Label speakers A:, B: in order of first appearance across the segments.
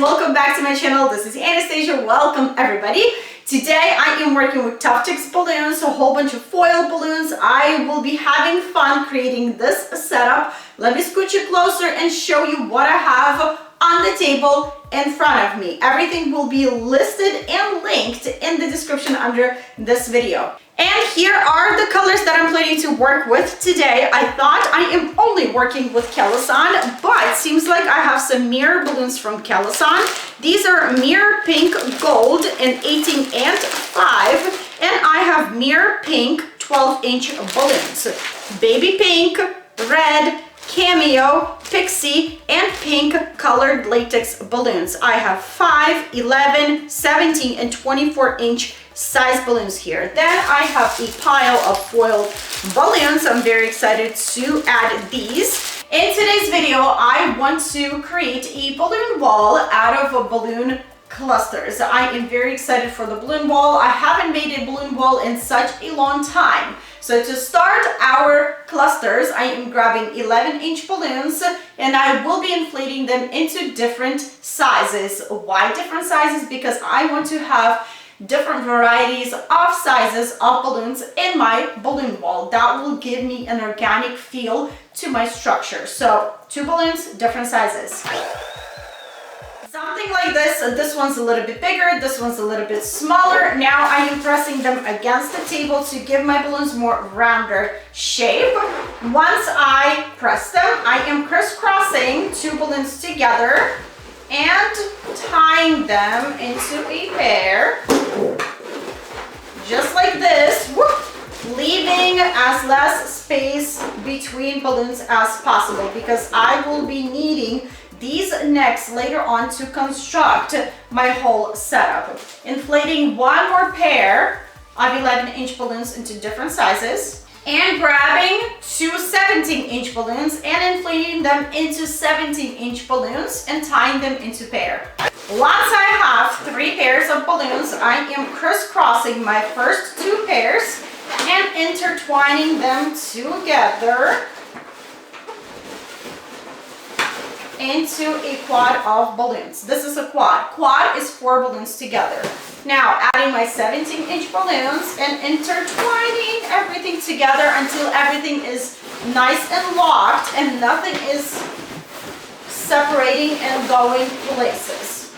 A: welcome back to my channel. This is Anastasia. Welcome everybody. Today I am working with Tuftex balloons, a whole bunch of foil balloons. I will be having fun creating this setup. Let me scooch you closer and show you what I have on the table in front of me. Everything will be listed and linked in the description under this video. And here are the colors that I'm planning to work with today. I thought I am only working with Coloson, but it seems like I have some mirror balloons from Coloson. These are mirror pink gold in 18 and 5, and I have mirror pink 12-inch balloons. Baby pink, red, cameo, pixie, and pink colored latex balloons. I have 5, 11, 17, and 24-inch size balloons here. Then I have a pile of foil balloons. I'm very excited to add these. In today's video, I want to create a balloon wall out of balloon clusters. I am very excited for the balloon wall. I haven't made a balloon wall in such a long time. So to start our clusters, I am grabbing 11-inch balloons and I will be inflating them into different sizes. Why different sizes? Because I want to have different varieties of sizes of balloons in my balloon wall. That will give me an organic feel to my structure. So 2 balloons, different sizes. Something like this. This one's a little bit bigger, this one's a little bit smaller. Now I am pressing them against the table to give my balloons more rounder shape. Once I press them, I am crisscrossing 2 balloons together and tying them into a pair, just like this, leaving as less space between balloons as possible because I will be needing these necks later on to construct my whole setup. Inflating 1 more pair of 11-inch balloons into different sizes and grabbing 2 17-inch balloons and inflating them into 17-inch balloons and tying them into pair. Once I have 3 pairs of balloons, I am crisscrossing my first 2 pairs and intertwining them together into a quad of balloons. This is a quad. Quad is 4 balloons together. Now adding my 17-inch balloons and intertwining everything together until everything is nice and locked and nothing is separating and going places.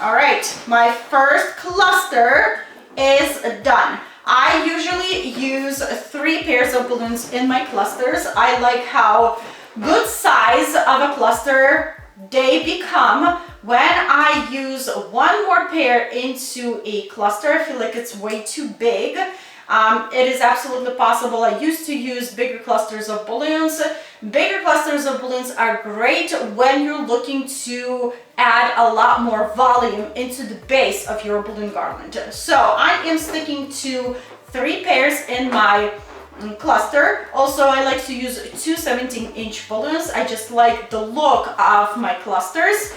A: All right, my first cluster is done. I usually use 3 pairs of balloons in my clusters. I like how good size of a cluster they become when I use 1 more pair into a cluster. I feel like it's way too big. It is absolutely possible. I used to use bigger clusters of balloons. Bigger clusters of balloons are great when you're looking to add a lot more volume into the base of your balloon garland. So I am sticking to 3 pairs in my cluster. Also, I like to use 2 17-inch balloons. I just like the look of my clusters.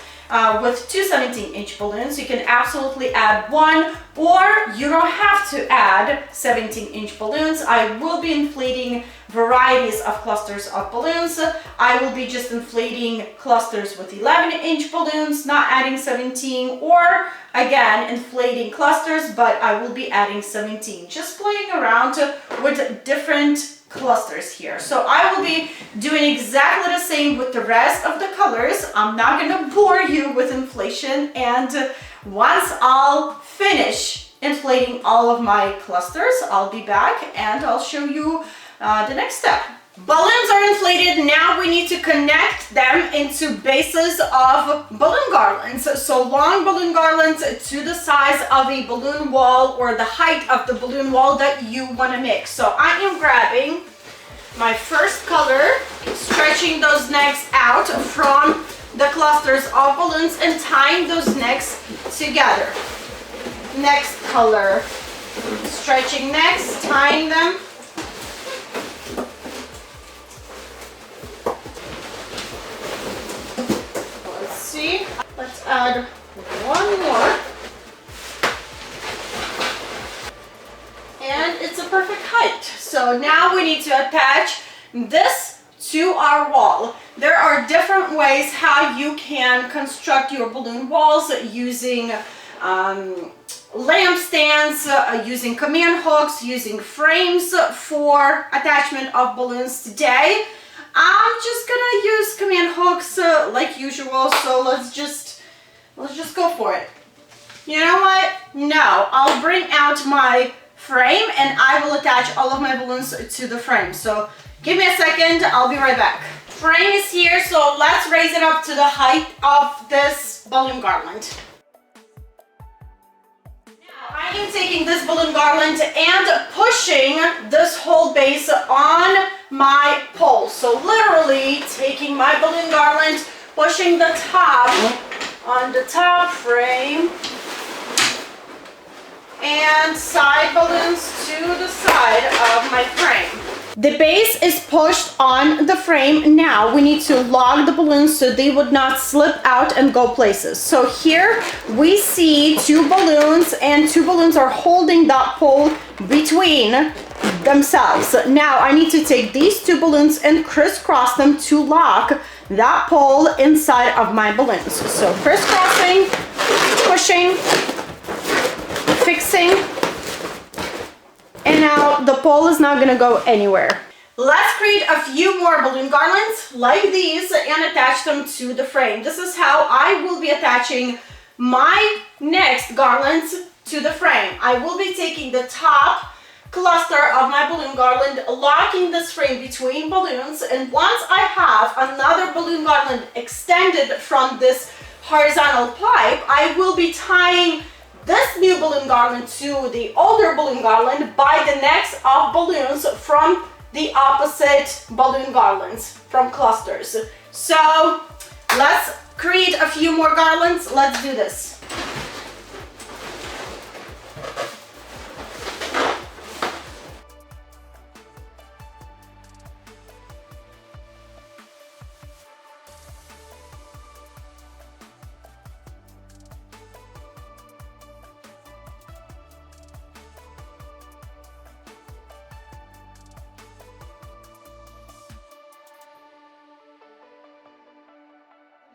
A: With 2 17-inch balloons, you can absolutely add 1, or you don't have to add 17-inch balloons. I will be inflating varieties of clusters of balloons. I will be just inflating clusters with 11-inch balloons, not adding 17, or again inflating clusters, but I will be adding 17. Just playing around with different clusters here. So I will be doing exactly the same with the rest of the colors. I'm not going to bore you with inflation, and once I'll finish inflating all of my clusters, I'll be back and I'll show you the next step. Balloons are inflated. Now we need to connect them into bases of balloon garlands. So long balloon garlands to the size of a balloon wall or the height of the balloon wall that you want to make. So I am grabbing my first color, stretching those necks out from the clusters of balloons and tying those necks together. Next color, stretching necks, tying them. Let's add 1 more. And it's a perfect height. So now we need to attach this to our wall. There are different ways how you can construct your balloon walls using lamp stands, using command hooks, using frames for attachment of balloons. Today I'm just gonna use command hooks like usual, so let's just go for it. You know what? No, I'll bring out my frame and I will attach all of my balloons to the frame. So give me a second, I'll be right back. Frame is here, so let's raise it up to the height of this balloon garland. Now I am taking this balloon garland and pushing this whole base on my pole. So literally taking my balloon garland, pushing the top on the top frame, and side balloons to the side of my frame. The base is pushed on the frame. Now we need to lock the balloons so they would not slip out and go places. So here we see two balloons, and two balloons are holding that pole between themselves. Now I need to take these two balloons and crisscross them to lock that pole inside of my balloons. So crisscrossing, pushing, fixing, and now the pole is not gonna go anywhere. Let's create a few more balloon garlands like these and attach them to the frame. This is how I will be attaching my next garlands to the frame. I will be taking the top cluster of my balloon garland, locking this frame between balloons, and once I have another balloon garland extended from this horizontal pipe, I will be tying this new balloon garland to the older balloon garland by the necks of balloons from the opposite balloon garlands from clusters. So let's create a few more garlands. Let's do this.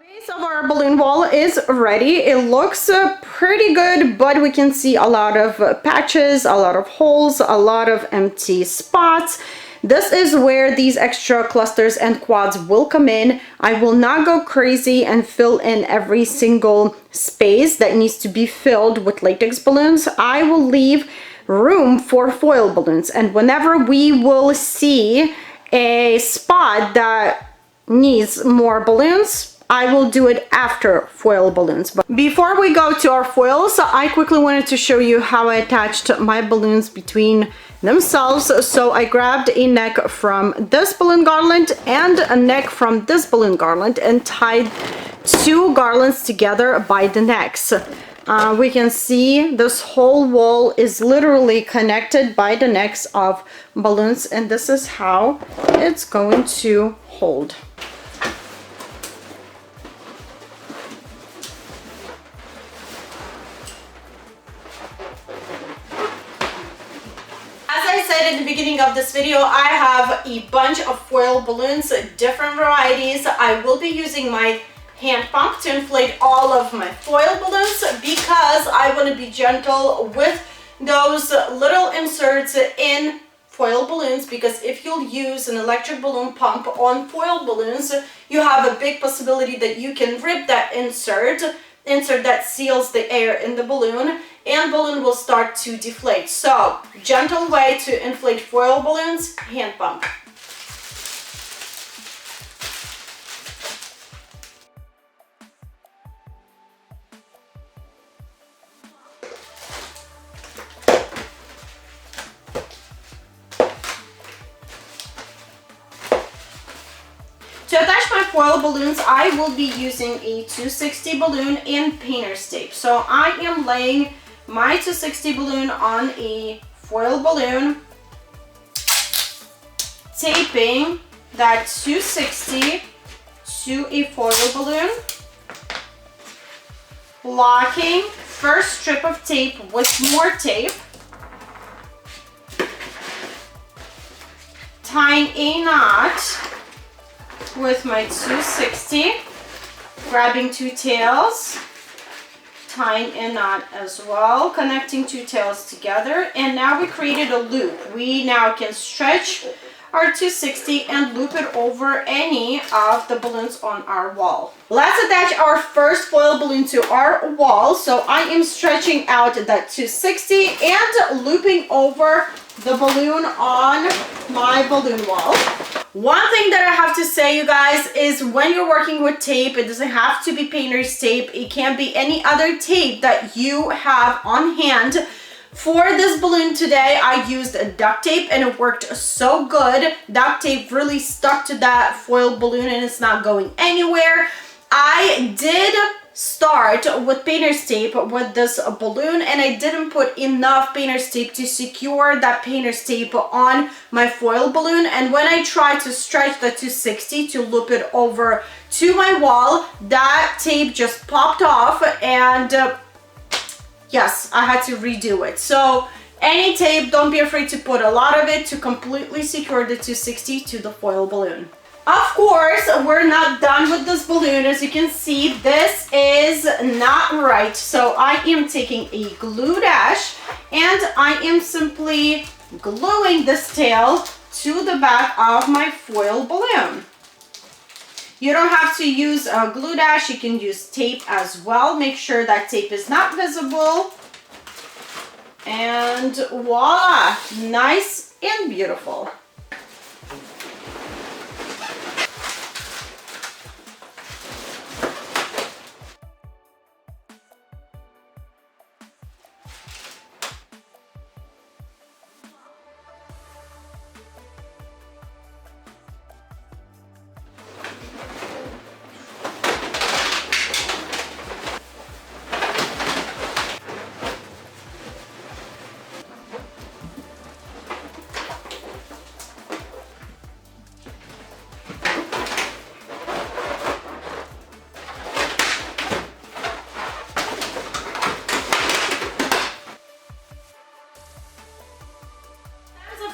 A: Base of our balloon wall is ready. It looks pretty good, but we can see a lot of patches, a lot of holes, a lot of empty spots. This is where these extra clusters and quads will come in. I will not go crazy and fill in every single space that needs to be filled with latex balloons. I will leave room for foil balloons, and whenever we will see a spot that needs more balloons, I will do it after foil balloons. But before we go to our foils, I quickly wanted to show you how I attached my balloons between themselves. So I grabbed a neck from this balloon garland and a neck from this balloon garland and tied two garlands together by the necks. We can see this whole wall is literally connected by the necks of balloons, and this is how it's going to hold. In the beginning of this video, I have a bunch of foil balloons, different varieties. I will be using my hand pump to inflate all of my foil balloons because I want to be gentle with those little inserts in foil balloons, because if you'll use an electric balloon pump on foil balloons, you have a big possibility that you can rip that insert that seals the air in the balloon, and balloon will start to deflate. So, gentle way to inflate foil balloons, hand pump. To attach my foil balloons, I will be using a 260 balloon and painter's tape. So I am laying my 260 balloon on a foil balloon, taping that 260 to a foil balloon, locking first strip of tape with more tape, tying a knot, with my 260, grabbing 2 tails, tying a knot as well, connecting 2 tails together, and now we created a loop. We now can stretch our 260 and loop it over any of the balloons on our wall. Let's attach our first foil balloon to our wall. So I am stretching out that 260 and looping over the balloon on my balloon wall. One thing that I have to say, you guys, is when you're working with tape, it doesn't have to be painter's tape. It can be any other tape that you have on hand. For this balloon today, I used duct tape and it worked so good. Duct tape really stuck to that foil balloon and it's not going anywhere. I did start with painter's tape with this balloon, and I didn't put enough painter's tape to secure that painter's tape on my foil balloon. And when I tried to stretch the 260 to loop it over to my wall, that tape just popped off, and yes, I had to redo it. So any tape, don't be afraid to put a lot of it to completely secure the 260 to the foil balloon. Of course, we're not done with this balloon. As you can see, this is not right. So I am taking a glue dash and I am simply gluing this tail to the back of my foil balloon. You don't have to use a glue dash, you can use tape as well. Make sure that tape is not visible. And voila, nice and beautiful.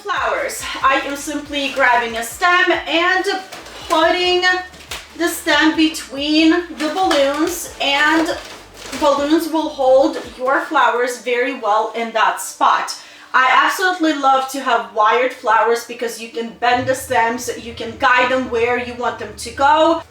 A: Flowers. I am simply grabbing a stem and putting the stem between the balloons, and balloons will hold your flowers very well in that spot. I absolutely love to have wired flowers because you can bend the stems, you can guide them where you want them to go.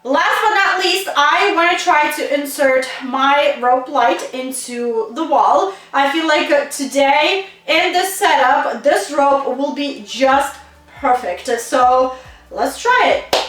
A: Last but not least, I want to try to insert my rope light into the wall. I feel like today in this setup, this rope will be just perfect. So let's try it.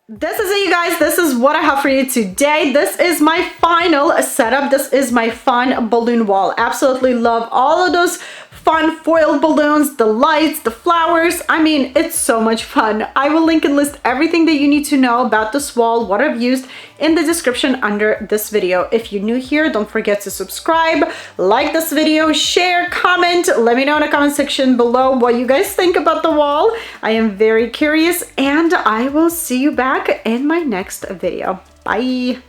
A: This is it, you guys. This is what I have for you today. This is my final setup. This is my fun balloon wall. Absolutely love all of those fun foil balloons, the lights, the flowers. I mean, it's so much fun. I will link and list everything that you need to know about this wall, what I've used, in the description under this video. If you're new here, don't forget to subscribe, like this video, share, comment. Let me know in the comment section below what you guys think about the wall. I am very curious, and I will see you back in my next video. Bye.